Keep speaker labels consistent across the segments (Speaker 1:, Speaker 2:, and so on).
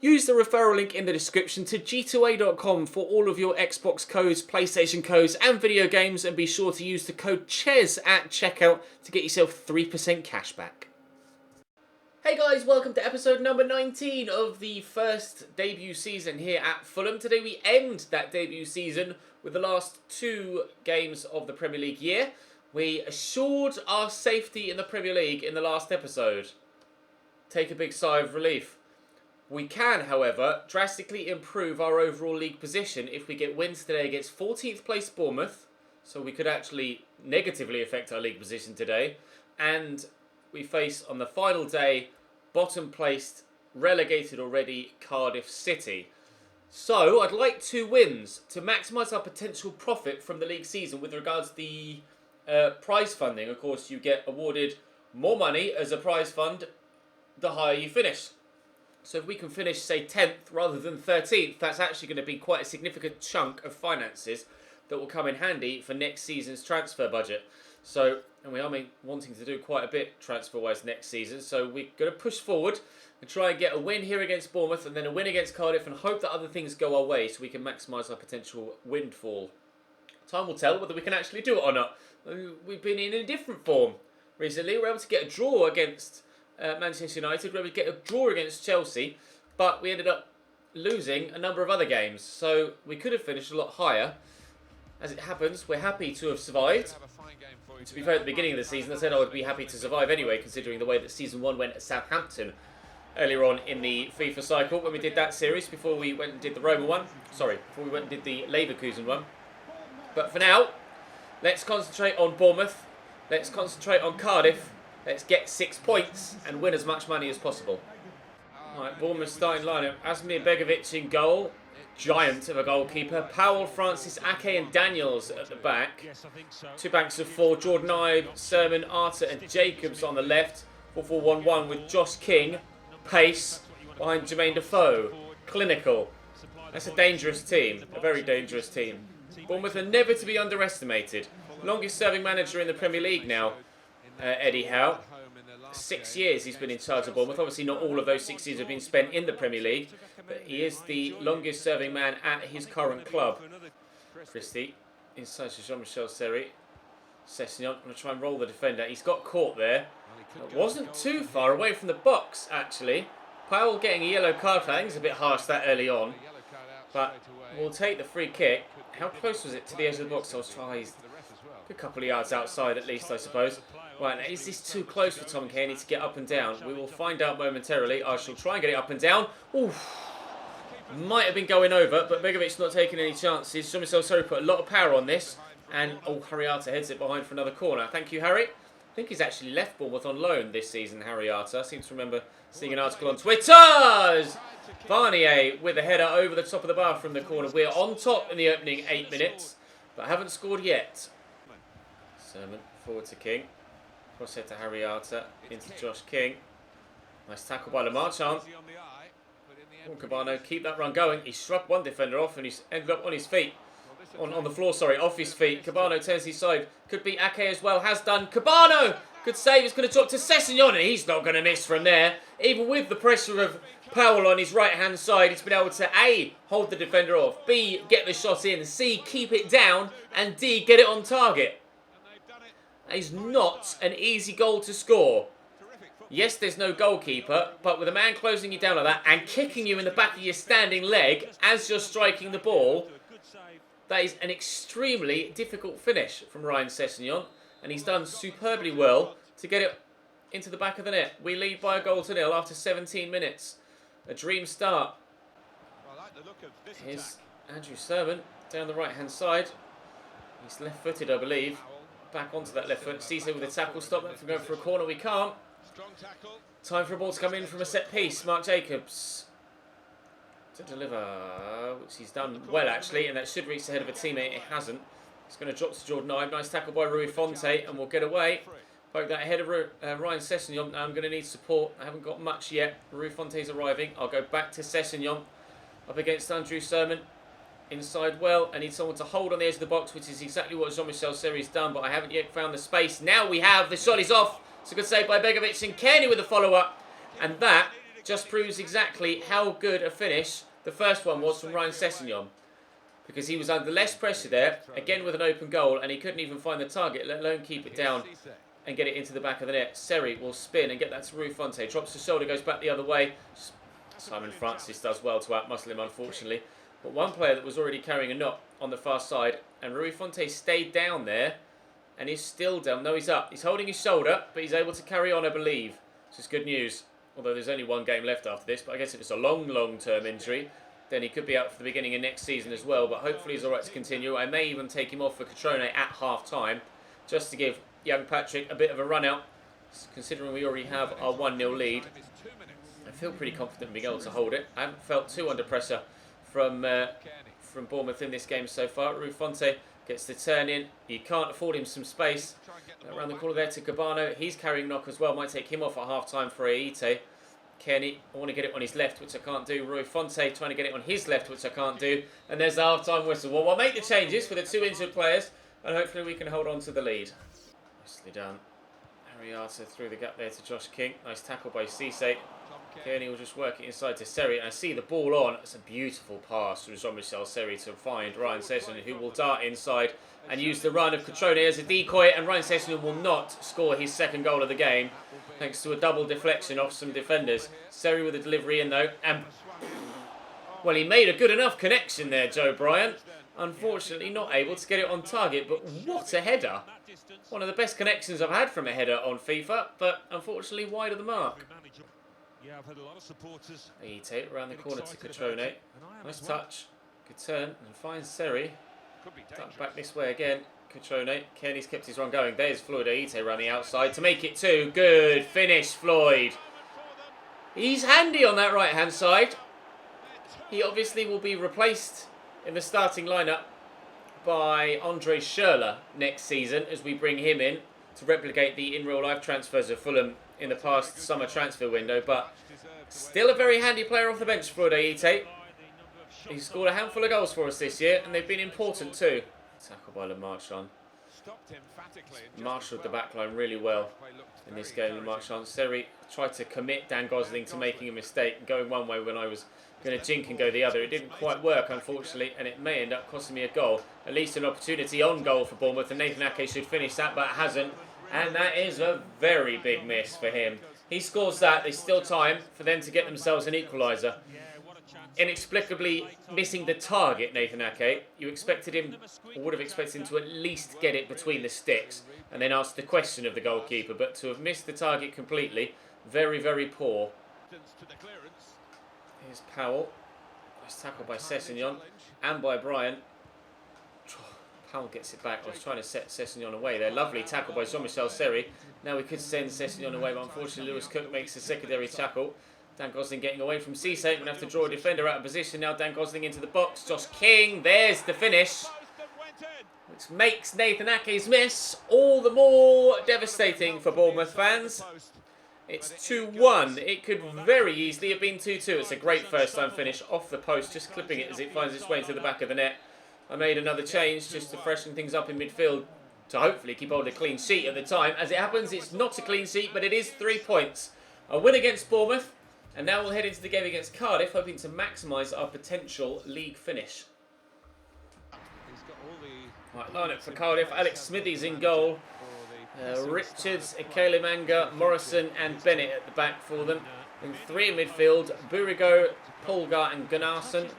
Speaker 1: Use the referral link in the description to g2a.com for all of your Xbox codes, PlayStation codes and video games, and be sure to use the code CHES at checkout to get yourself 3% cash back. Hey guys, welcome to episode number 19 of the first debut season here at Fulham. Today we end that debut season with the last two games of the Premier League year. We assured our safety in the Premier League in the last episode. Take a big sigh of relief. We can, however, drastically improve our overall league position if we get wins today against 14th place Bournemouth, so we could actually negatively affect our league position today, and we face on the final day bottom placed, relegated already Cardiff City. So I'd like 2 wins to maximise our potential profit from the league season with regards to the prize funding. Of course, you get awarded more money as a prize fund the higher you finish. So if we can finish, say, 10th rather than 13th, that's actually going to be quite a significant chunk of finances that will come in handy for next season's transfer budget. So, and we are wanting to do quite a bit transfer-wise next season, so we're going to push forward and try and get a win here against Bournemouth and then a win against Cardiff and hope that other things go our way so we can maximise our potential windfall. Time will tell whether we can actually do it or not. We've been in a different form recently. We were able to get a draw against Manchester United, where we get a draw against Chelsea, but we ended up losing a number of other games, so we could have finished a lot higher. As it happens, we're happy to have survived. To be fair, at the beginning of the season, I said I would be happy to survive anyway, considering the way that Season 1 went at Southampton earlier on in the FIFA cycle, when we did that series, before we went and did the Roma one. Sorry, before we went and did the Leverkusen one. But for now, let's concentrate on Bournemouth, let's concentrate on Cardiff. Let's get 6 points and win as much money as possible. Alright, Bournemouth starting lineup. Asmir Begovic in goal. Giant of a goalkeeper. Powell, Francis, Ake and Daniels at the back. 2 banks of 4. Jordan Ibe, Sermon, Arter and Jacobs on the left. 4-4-1-1 with Josh King. Pace behind Jermaine Defoe. Clinical. That's a dangerous team. A very dangerous team. Bournemouth are never to be underestimated. Longest serving manager in the Premier League now. Eddie Howe. 6 years he's been in charge of Bournemouth. Obviously not all of those 6 years have been spent in the Premier League, but he is the longest serving man at his current club. Christie inside to Jean-Michel Seri. Sessegnon going to try and roll the defender. He's got caught there. It wasn't too far away from the box actually. Powell getting a yellow card for that. I think it's a bit harsh that early on, but we'll take the free kick. How close was it to the edge of the box? I was trying a couple of yards outside at least, I suppose. Right, now, is this too close for Tom Cairney to get up and down? We will find out momentarily. I shall try and get it up and down. Oof. Might have been going over, but Begovic's not taking any chances. Jean-Michel Seri put a lot of power on this. And, Harry Arter heads it behind for another corner. Thank you, Harry. I think he's actually left Bournemouth on loan this season, Harry Arter. I seem to remember seeing an article on Twitter. Barnier with a header over the top of the bar from the corner. We're on top in the opening 8 minutes, but haven't scored yet. Sermon forward to King. Crosshead to Harry Arter, into Josh King. Nice tackle by Lamarchand. Cabano keep that run going. He shrugged one defender off and he's ended up on his feet. On the floor, sorry, off his feet. Cabano turns his side. Could be Ake as well, has done. Cabano! Good save, it's going to drop to Sessegnon and he's not going to miss from there. Even with the pressure of Powell on his right-hand side, he's been able to A, hold the defender off, B, get the shot in, C, keep it down, and D, get it on target. That is not an easy goal to score. Yes, there's no goalkeeper, but with a man closing you down like that and kicking you in the back of your standing leg as you're striking the ball, that is an extremely difficult finish from Ryan Sessegnon, and he's done superbly well to get it into the back of the net. We lead by a goal to nil after 17 minutes. A dream start. Here's Andrew Sermon down the right-hand side. He's left-footed, I believe. Back onto that left foot. Cisse with a tackle. Stop that from going for a corner. We can't. Time for a ball to come in from a set piece. Mark Jacobs to deliver, which he's done well actually, and that should reach the head of a teammate. It hasn't. It's going to drop to Jordan Ibe. Nice tackle by Rui Fonte, and we'll get away. Poke that ahead of Ryan Sessegnon. Now I'm going to need support. I haven't got much yet. Rui Fonte's arriving. I'll go back to Sessegnon. Up against Andrew Sermon. Inside well. I need someone to hold on the edge of the box, which is exactly what Jean-Michel Seri's done, but I haven't yet found the space. Now we have. The shot is off. It's a good save by Begovic, and Cairney with the follow-up. And that just proves exactly how good a finish the first one was from Ryan Sessegnon. Because he was under less pressure there, again with an open goal, and he couldn't even find the target, let alone keep it down and get it into the back of the net. Seri will spin and get that to Rui Fonte. Drops the shoulder, goes back the other way. Simon Francis does well to outmuscle him, unfortunately. But one player that was already carrying a knot on the far side, and Rui Fonte stayed down there, and he's still down. No, he's up. He's holding his shoulder, but he's able to carry on, I believe. Which is good news. Although there's only one game left after this, but I guess if it's a long-term injury, then he could be out for the beginning of next season as well. But hopefully he's all right to continue. I may even take him off for Catrone at half-time, just to give young Patrick a bit of a run-out, considering we already have our 1-0 lead. I feel pretty confident in being able to hold it. I haven't felt too under pressure from Bournemouth in this game so far. Rui Fonte gets the turn in. He can't afford him some space. Around the corner there to Cabano. He's carrying knock as well. Might take him off at half-time for Aite. Kenny, I want to get it on his left, which I can't do. Rui Fonte trying to get it on his left, which I can't do. And there's the half-time whistle. Well, we'll make the changes for the 2 injured players, and hopefully we can hold on to the lead. Nicely done. Ariata through the gap there to Josh King. Nice tackle by Cisse. Kearney will just work it inside to Seri, and I see the ball on. It's a beautiful pass from Jean-Michel Seri to find Ryan Sessegnon, who will dart inside and use the run of Catrone as a decoy, and Ryan Sessegnon will not score his second goal of the game, thanks to a double deflection off some defenders. Seri with a delivery in though, and well, he made a good enough connection there, Joe Bryant. Unfortunately not able to get it on target, but what a header. One of the best connections I've had from a header on FIFA, but unfortunately wide of the mark.
Speaker 2: Yeah, I've had a lot of supporters.
Speaker 1: Aite around the corner to Catrone. Nice touch. Good turn and finds Seri. Duck back this way again. Catrone. Kearney's kept his run going. There's Floyd Aite around the outside to make it 2. Good finish, Floyd. He's handy on that right-hand side. He obviously will be replaced in the starting lineup by Andre Schürrle next season as we bring him in to replicate the in-real-life transfers of Fulham in the past summer transfer window, but still a very handy player off the bench, Floyd Aite. He's scored a handful of goals for us this year, and they've been important too. Tackle by Lemarchand. Marshalled the backline really well in this game. Lemarchand. Seri tried to commit Dan Gosling to making a mistake, going one way when I was going to jink and go the other. It didn't quite work, unfortunately, and it may end up costing me a goal. At least an opportunity on goal for Bournemouth, and Nathan Ake should finish that, but hasn't. And that is a very big miss for him. He scores that. There's still time for them to get themselves an equaliser. Inexplicably missing the target, Nathan Ake. You expected him, or would have expected him to at least get it between the sticks and then ask the question of the goalkeeper. But to have missed the target completely, very, very poor. Here's Powell. Nice tackle by Sessegnon and by Bryant. Powell gets it back. I was trying to set Sessegnon away there. Lovely tackle by Jean-Michel Seri. Now we could send Sessegnon away, but unfortunately Lewis Cook makes a secondary tackle. Dan Gosling getting away from Cisse. We're going to have to draw a defender out of position. Now Dan Gosling into the box. Josh King. There's the finish, which makes Nathan Ake's miss all the more devastating for Bournemouth fans. It's 2-1. It could very easily have been 2-2. It's a great first-time finish off the post, just clipping it as it finds its way into the back of the net. I made another change just to freshen things up in midfield to hopefully keep hold of a clean sheet at the time. As it happens, it's not a clean sheet, but it is 3 points. A win against Bournemouth, and now we'll head into the game against Cardiff, hoping to maximise our potential league finish. Right, line up for Cardiff. Alex Smithies in goal. Richards, Ekele Manga, Morrison and Bennett at the back for them. And 3 in midfield, Burigo, Polgar and Gunnarsson,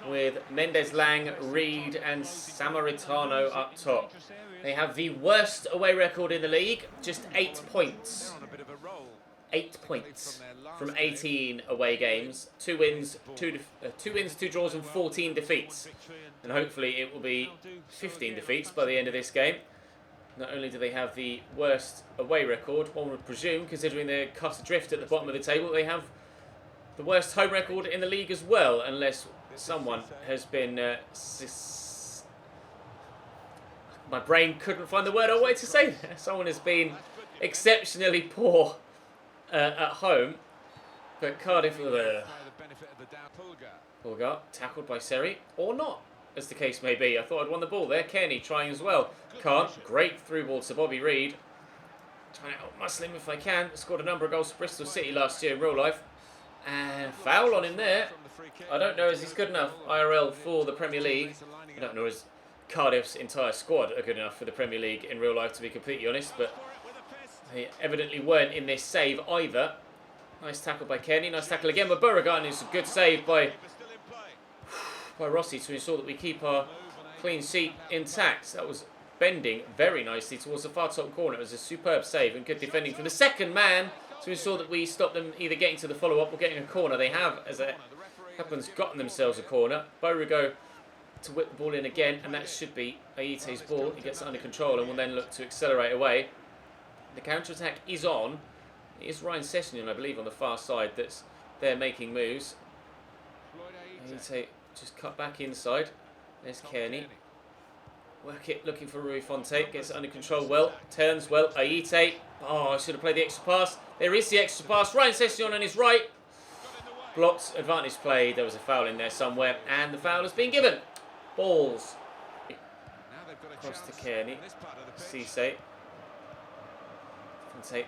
Speaker 1: with Mendes Lang, Reed and Samaritano up top. They have the worst away record in the league, just 8 points. 8 points from 18 away games. 2 wins, 2 draws and 14 defeats. And hopefully it will be 15 defeats by the end of this game. Not only do they have the worst away record, one would presume, considering they're cut adrift at the bottom of the table, they have the worst home record in the league as well, unless someone has been... my brain couldn't find the word or way to say that. Someone has been exceptionally poor at home. But Cardiff... Polgar, tackled by Seri, or not, as the case may be. I thought I'd won the ball there. Kearney trying as well. Can't. Great through ball to Bobby Reed. Trying to outmuscle him if I can. Scored a number of goals for Bristol City last year in real life. And foul on him there. I don't know if he's good enough IRL for the Premier League. I don't know if Cardiff's entire squad are good enough for the Premier League in real life, to be completely honest, but they evidently weren't in this save either. Nice tackle by Kenny. Nice tackle again by Beauregard. It's a good save by Rossi to ensure that we keep our clean sheet intact. That was bending very nicely towards the far top corner. It was a superb save and good defending from the second man to ensure that we stop them either getting to the follow-up or getting a corner. They have, as it happens, gotten themselves a corner. Beauregard to whip the ball in again, and that should be Aite's ball. He gets it under control and will then look to accelerate away. The counter-attack is on. It is Ryan Sessegnon, I believe, on the far side that's there making moves. Aite just cut back inside. There's Kearney. Work it, looking for Rui Fonte. Gets it under control well. Turns well. Aite. Oh, I should have played the extra pass. There is the extra pass. Ryan Sessegnon on his right. Blocked. Advantage play. There was a foul in there somewhere. And the foul has been given. Balls. Across to Kearney. Cisse. Fonte.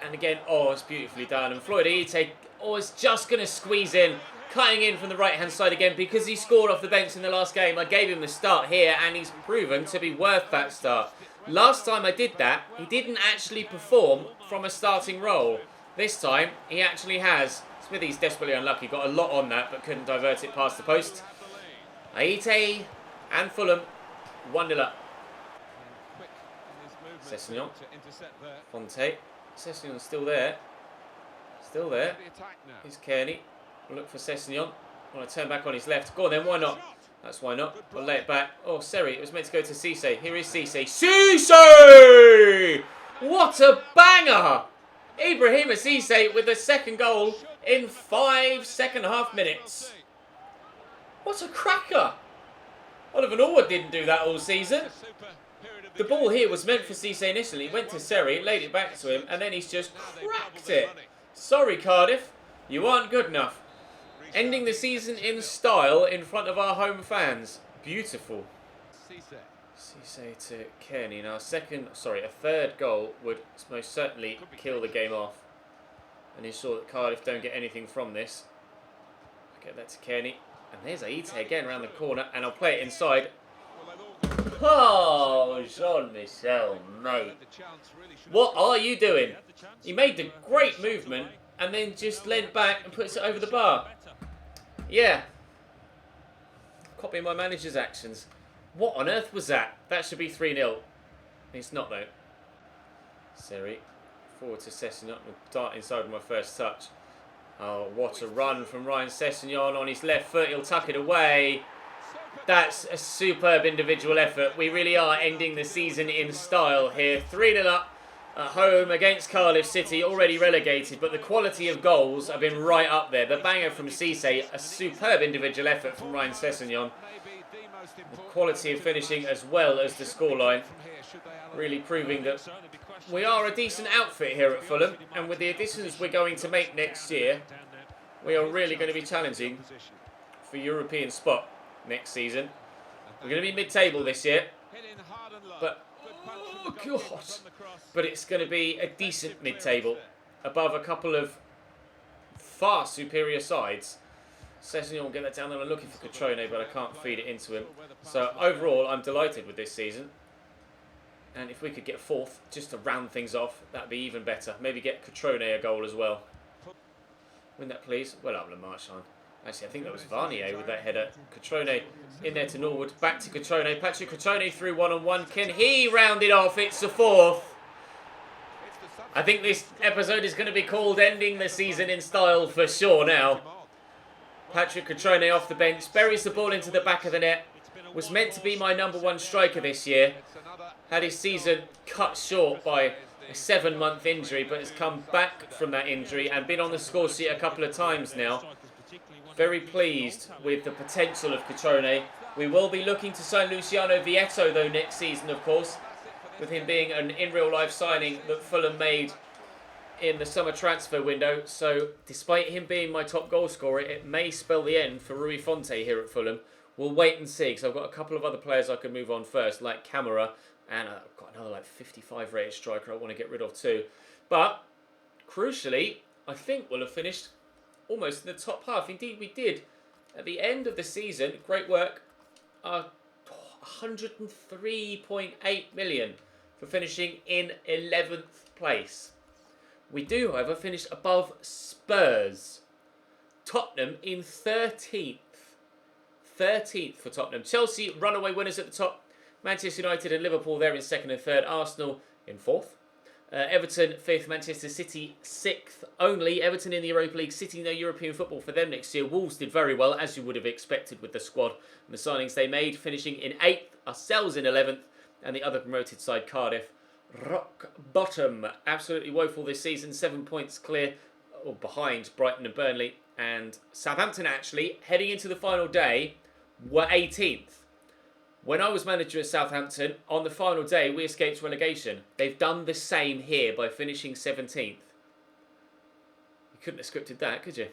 Speaker 1: And again, oh, it's beautifully done. And Floyd Aite, oh, is just going to squeeze in. Cutting in from the right-hand side again because he scored off the bench in the last game. I gave him the start here and he's proven to be worth that start. Last time I did that, he didn't actually perform from a starting role. This time, he actually has. Smithy's desperately unlucky. Got a lot on that but couldn't divert it past the post. Aite and Fulham 1-0 up. Sessegnon. Fonte. Sessegnon's still there. Still there. Here's Kearney. We'll look for Sessegnon. Want to turn back on his left. Go on then, why not? That's why not. We'll lay it back. Oh, Seri, it was meant to go to Cisse. Here is Cisse. Cisse! What a banger! Ibrahima Cisse with the second goal in 5 second-half minutes. What a cracker! Oliver Norwood didn't do that all season. The ball here was meant for Cisse initially. It went to Seri, laid it back to him, and then he's just cracked it. Sorry, Cardiff. You aren't good enough. Ending the season in style in front of our home fans. Beautiful. Cisse to Kearney. Now, a third goal would most certainly kill the game off and ensure that Cardiff don't get anything from this. Get that to Kearney. And there's Aite again around the corner, and I'll play it inside. Oh, Jean-Michel, mate. What are you doing? He made the great movement and then just leant back and puts it over the bar. Yeah. Copying my manager's actions. What on earth was that? That should be 3-0. It's not, though. Seri. Forward to Sessegnon. Dart inside with my first touch. Oh, what a run from Ryan Sessegnon on his left foot. He'll tuck it away. That's a superb individual effort. We really are ending the season in style here. 3-0 up at home against Cardiff City, already relegated, but the quality of goals have been right up there. The banger from Cisse, a superb individual effort from Ryan Sessegnon. The quality of finishing as well as the scoreline, really proving that we are a decent outfit here at Fulham, and with the additions we're going to make next year, we are really going to be challenging for European spot next season. We're going to be mid-table this year, but oh god, but it's going to be a decent mid-table above a couple of far superior sides. Sessegnon will get that down there. I'm looking for Cotrone, but I can't feed it into him. So overall, I'm delighted with this season. And if we could get fourth, just to round things off, that'd be even better. Maybe get Cotrone a goal as well. Win that, please. Well up, Lamarchand. Actually, I think that was Varnier with that header. Cotrone in there to Norwood. Back to Cotrone. Patrick Cotrone through one-on-one. Can he round it off? It's the fourth. I think this episode is going to be called Ending the Season in Style for sure now. Patrick Cotrone off the bench. Buries the ball into the back of the net. Was meant to be my #1 striker this year. Had his season cut short by a 7-month injury, but has come back from that injury and been on the score sheet a couple of times now. Very pleased with the potential of Cotrone. We will be looking to sign Luciano Vietto, though, next season, of course, with him being an in-real-life signing that Fulham made in the summer transfer window. So, despite him being my top goal scorer, it may spell the end for Rui Fonte here at Fulham. We'll wait and see, because I've got a couple of other players I can move on first, like Camara, and I've got another 55 rated striker I want to get rid of too. But, crucially, I think we'll have finished almost in the top half. Indeed, we did. At the end of the season, great work. 103.8 million for finishing in 11th place. We do, however, finish above Spurs. Tottenham in 13th. 13th for Tottenham. Chelsea, runaway winners at the top. Manchester United and Liverpool there in 2nd and 3rd. Arsenal in 4th. Everton 5th, Manchester City 6th only. Everton in the Europa League, City no European football for them next year. Wolves did very well, as you would have expected with the squad and the signings they made, finishing in 8th, ourselves in 11th, and the other promoted side, Cardiff, rock bottom. Absolutely woeful this season, 7 points clear, or behind Brighton and Burnley, and Southampton actually, heading into the final day, were 18th. When I was manager at Southampton, on the final day, we escaped relegation. They've done the same here by finishing 17th. You couldn't have scripted that, could you?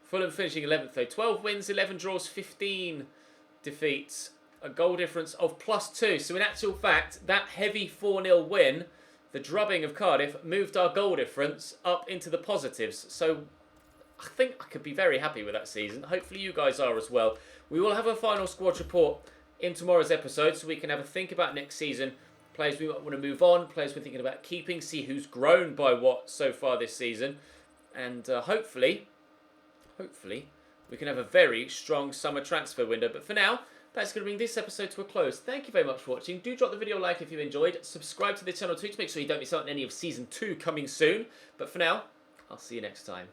Speaker 1: Fulham finishing 11th, though. 12 wins, 11 draws, 15 defeats. A goal difference of +2. So in actual fact, that heavy 4-0 win, the drubbing of Cardiff, moved our goal difference up into the positives. So I think I could be very happy with that season. Hopefully you guys are as well. We will have a final squad report in tomorrow's episode, so we can have a think about next season, players we might want to move on, players we're thinking about keeping, see who's grown by what so far this season, and hopefully we can have a very strong summer transfer window. But for now, that's going to bring this episode to a close. Thank you very much for watching. Do drop the video a like if you enjoyed, subscribe to the channel too to make sure you don't miss out on any of Season 2 coming soon, but for now, I'll see you next time.